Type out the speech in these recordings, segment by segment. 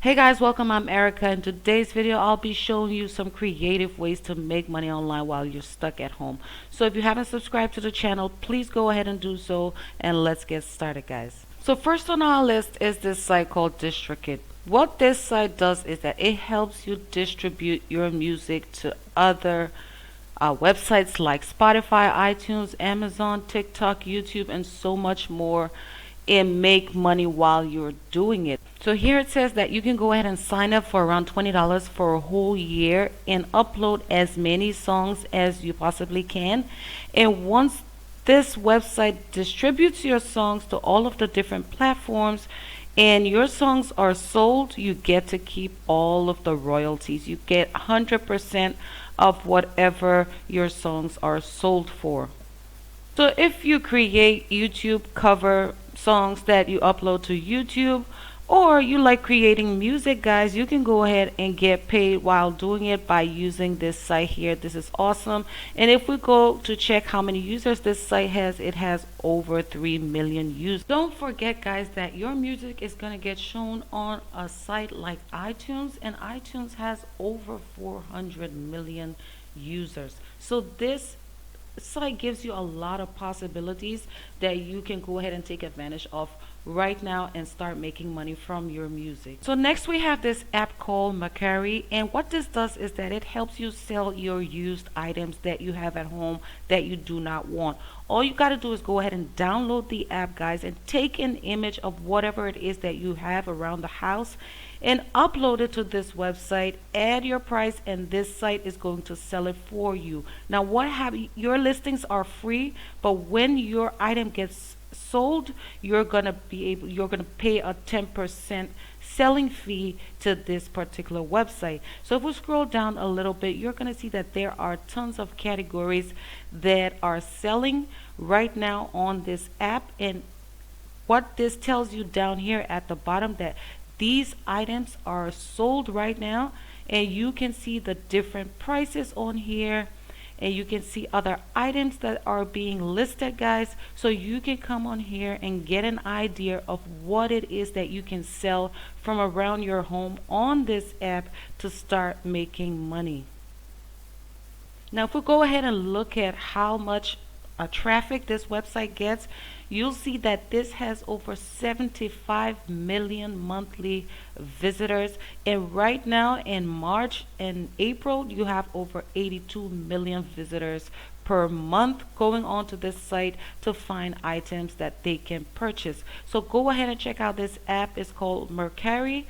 Hey guys, welcome. I'm Erica. In today's video, I'll be showing you some creative ways to make money online while you're stuck at home. So if you haven't subscribed to the channel, please go ahead and do so, and let's get started, guys. So first on our list is this site called distrokid. What this site does is that it helps you distribute your music to other websites like Spotify, iTunes, Amazon, TikTok, YouTube, and so much more, and make money while you're doing it. So here it says that you can go ahead and sign up for around $20 for a whole year and upload as many songs as you possibly can. And once this website distributes your songs to all of the different platforms and your songs are sold, you get to keep all of the royalties. You get 100% of whatever your songs are sold for. So if you create YouTube cover songs that you upload to YouTube, or you like creating music, guys, you can go ahead and get paid while doing it by using this site here. This is awesome. And if we go to check how many users this site has, it has over 3 million users. Don't forget, guys, that your music is going to get shown on a site like iTunes, and iTunes has over 400 million users. So this site gives you a lot of possibilities that you can go ahead and take advantage of right now and start making money from your music. So next we have this app called Mercari, and what this does is that it helps you sell your used items that you have at home that you do not want. All you got to do is go ahead and download the app, guys, and take an image of whatever it is that you have around the house and upload it to this website, add your price, and this site is going to sell it for you. Now your listings are free, but when your item gets sold, you're gonna pay a 10% selling fee to this particular website. So if we scroll down a little bit, you're gonna see that there are tons of categories that are selling right now on this app. And what this tells you down here at the bottom, that these items are sold right now, and you can see the different prices on here, and you can see other items that are being listed, guys. So you can come on here and get an idea of what it is that you can sell from around your home on this app to start making money. Now if we go ahead and look at how much traffic this website gets, you'll see that this has over 75 million monthly visitors, and right now in March and April you have over 82 million visitors per month going onto this site to find items that they can purchase. So go ahead and check out this app. It's called Mercari.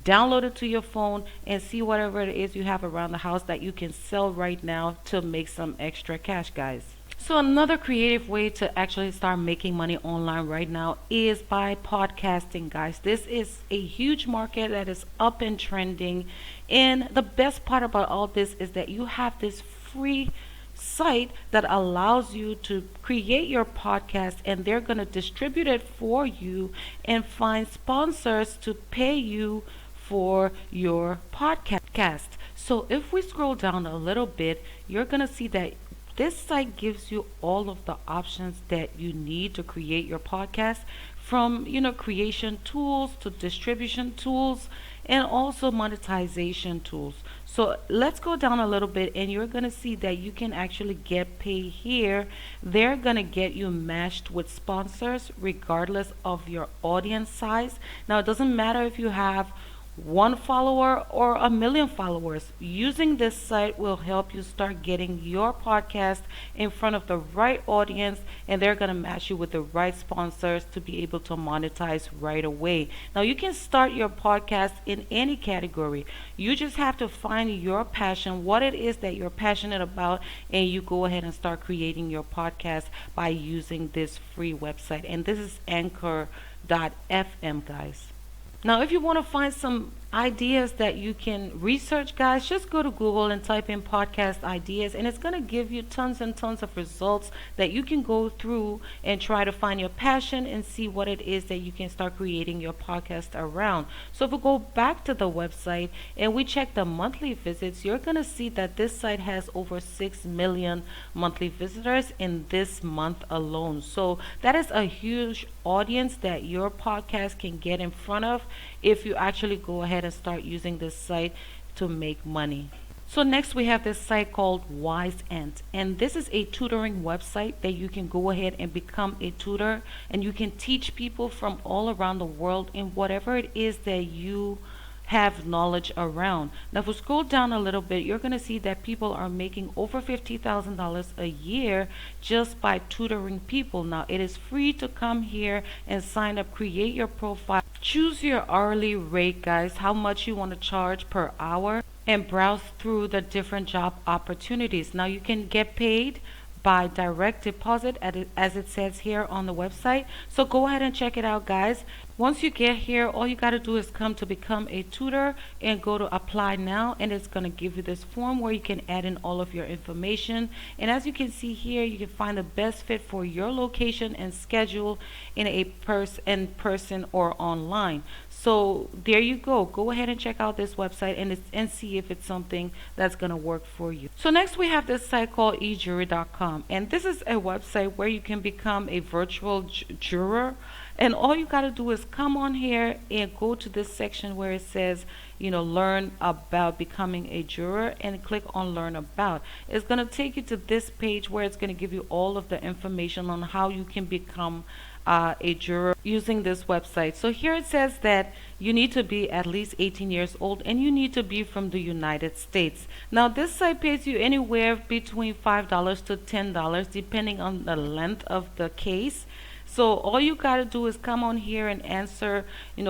Download it to your phone and see whatever it is you have around the house that you can sell right now to make some extra cash, guys. So another creative way to actually start making money online right now is by podcasting, guys. This is a huge market that is up and trending, and the best part about all this is that you have this free site that allows you to create your podcast, and they're going to distribute it for you and find sponsors to pay you for your podcast. So if we scroll down a little bit, you're going to see that this site gives you all of the options that you need to create your podcast, from creation tools to distribution tools and also monetization tools. So let's go down a little bit, and you're going to see that you can actually get paid here. They're going to get you matched with sponsors regardless of your audience size. Now it doesn't matter if you have 1 follower or 1 million followers. Using this site will help you start getting your podcast in front of the right audience, and they're going to match you with the right sponsors to be able to monetize right away. Now you can start your podcast in any category. You just have to find your passion, what it is that you're passionate about, and you go ahead and start creating your podcast by using this free website. And this is anchor.fm, guys. Now if you want to find some ideas that you can research, guys, just go to Google and type in podcast ideas, and it's going to give you tons and tons of results that you can go through and try to find your passion and see what it is that you can start creating your podcast around. So if we go back to the website and we check the monthly visits, you're going to see that this site has over 6 million monthly visitors in this month alone. So that is a huge audience that your podcast can get in front of if you actually go ahead and start using this site to make money. So next we have this site called wyzant, and this is a tutoring website that you can go ahead and become a tutor, and you can teach people from all around the world in whatever it is that you have knowledge around. Now if we scroll down a little bit, you're going to see that people are making over $50,000 a year just by tutoring people. Now it is free to come here and sign up, create your profile, choose your hourly rate, guys, how much you want to charge per hour, and browse through the different job opportunities. Now you can get paid by direct deposit as it says here on the website. So go ahead and check it out, guys. Once you get here, all you got to do is come to become a tutor and go to apply now, and it's going to give you this form where you can add in all of your information. And as you can see here, you can find the best fit for your location and schedule in person or online. So there you go. Go ahead and check out this website and see if it's something that's going to work for you. So next we have this site called ejury.com, and this is a website where you can become a virtual juror. And all you got to do is come on here and go to this section where it says, learn about becoming a juror, and click on learn about. It's going to take you to this page where it's going to give you all of the information on how you can become a juror using this website. So here it says that you need to be at least 18 years old and you need to be from the United States. Now this site pays you anywhere between $5 to $10 depending on the length of the case. So all you got to do is come on here and answer,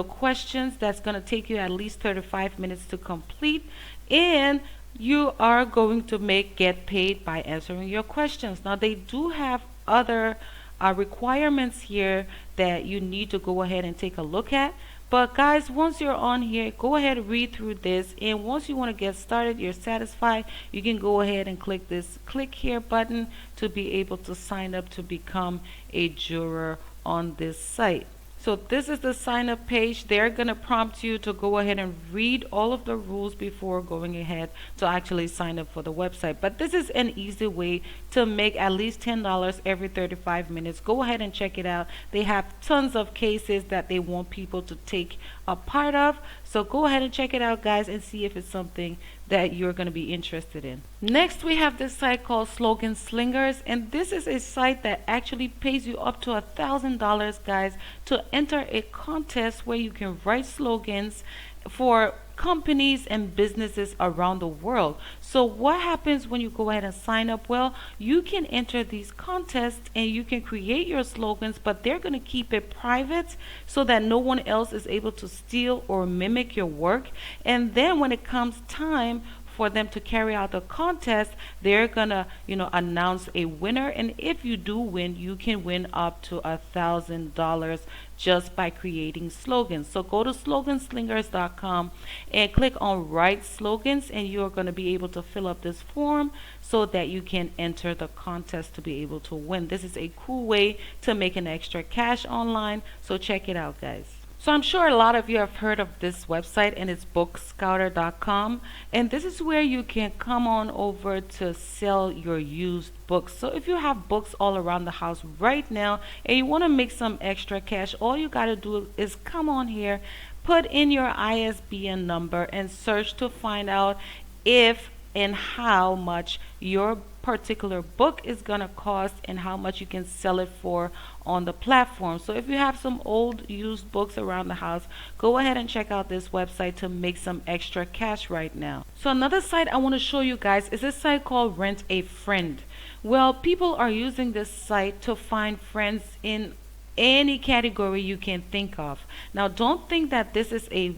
questions. That's going to take you at least 35 minutes to complete, and you are going to get paid by answering your questions. Now they do have other requirements here that you need to go ahead and take a look at. But guys, once you're on here, go ahead and read through this, and once you want to get started, you're satisfied, you can go ahead and click this click here button to be able to sign up to become a juror on this site. So this is the sign up page. They're going to prompt you to go ahead and read all of the rules before going ahead to actually sign up for the website. But this is an easy way to make at least $10 every 35 minutes. Go ahead and check it out. They have tons of cases that they want people to take a part of. So go ahead and check it out, guys, and see if it's something that you're going to be interested in. Next, we have this site called Slogan Slingers, and this is a site that actually pays you up to $1,000, guys, to enter a contest where you can write slogans for companies and businesses around the world. So what happens when you go ahead and sign up? Well, you can enter these contests and you can create your slogans, but they're going to keep it private so that no one else is able to steal or mimic your work. And then when it comes time for them to carry out the contest, they're gonna announce a winner, and if you do win, you can win up to $1,000 just by creating slogans. So go to sloganslingers.com and click on write slogans, and you're going to be able to fill up this form so that you can enter the contest to be able to win. This is a cool way to make an extra cash online, so check it out, guys. So I'm sure a lot of you have heard of this website, and it's bookscouter.com, and this is where you can come on over to sell your used books. So if you have books all around the house right now and you want to make some extra cash, all you got to do is come on here, put in your ISBN number, and search to find out if and how much your particular book is going to cost and how much you can sell it for on the platform. So if you have some old used books around the house, go ahead and check out this website to make some extra cash right now. So another site I want to show you guys is this site called Rentafriend. Well, people are using this site to find friends in any category you can think of. Now don't think that this is a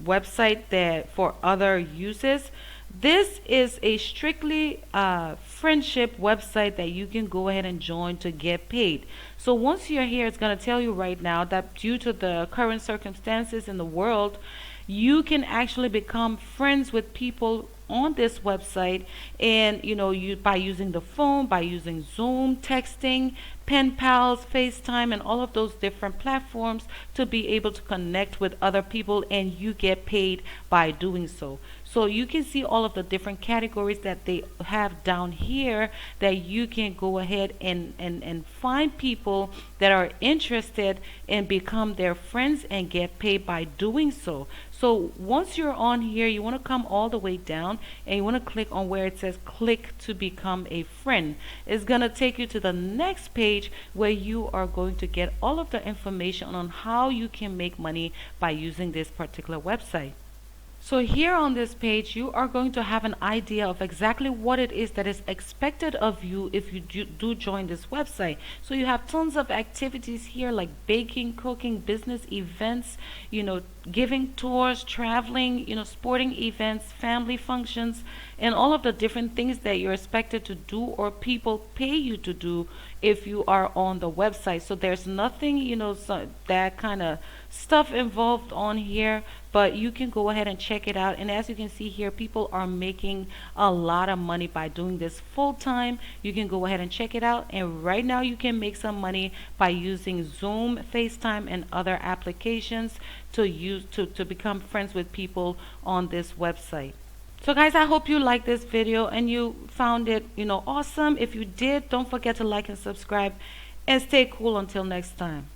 website that for other uses. This is a strictly friendship website that you can go ahead and join to get paid. So once you're here, it's going to tell you right now that due to the current circumstances in the world, you can actually become friends with people on this website, and by using the phone, by using Zoom, texting, pen pals, FaceTime, and all of those different platforms to be able to connect with other people, and you get paid by doing so. So you can see all of the different categories that they have down here that you can go ahead and find people that are interested and become their friends and get paid by doing so. So once you're on here, you want to come all the way down and you want to click on where it says click to become a friend. It's going to take you to the next page where you are going to get all of the information on how you can make money by using this particular website. So here on this page, you are going to have an idea of exactly what it is that is expected of you if you do join this website. So you have tons of activities here like baking, cooking, business events, giving tours, traveling, sporting events, family functions, and all of the different things that you're expected to do or people pay you to do if you are on the website. So there's nothing, that kind of stuff involved on here, but you can go ahead and check it out. And as you can see here, people are making a lot of money by doing this full time. You can go ahead and check it out. And right now you can make some money by using Zoom, FaceTime, and other applications to become friends with people on this website. So guys, I hope you liked this video and you found it, awesome. If you did, don't forget to like and subscribe and stay cool until next time.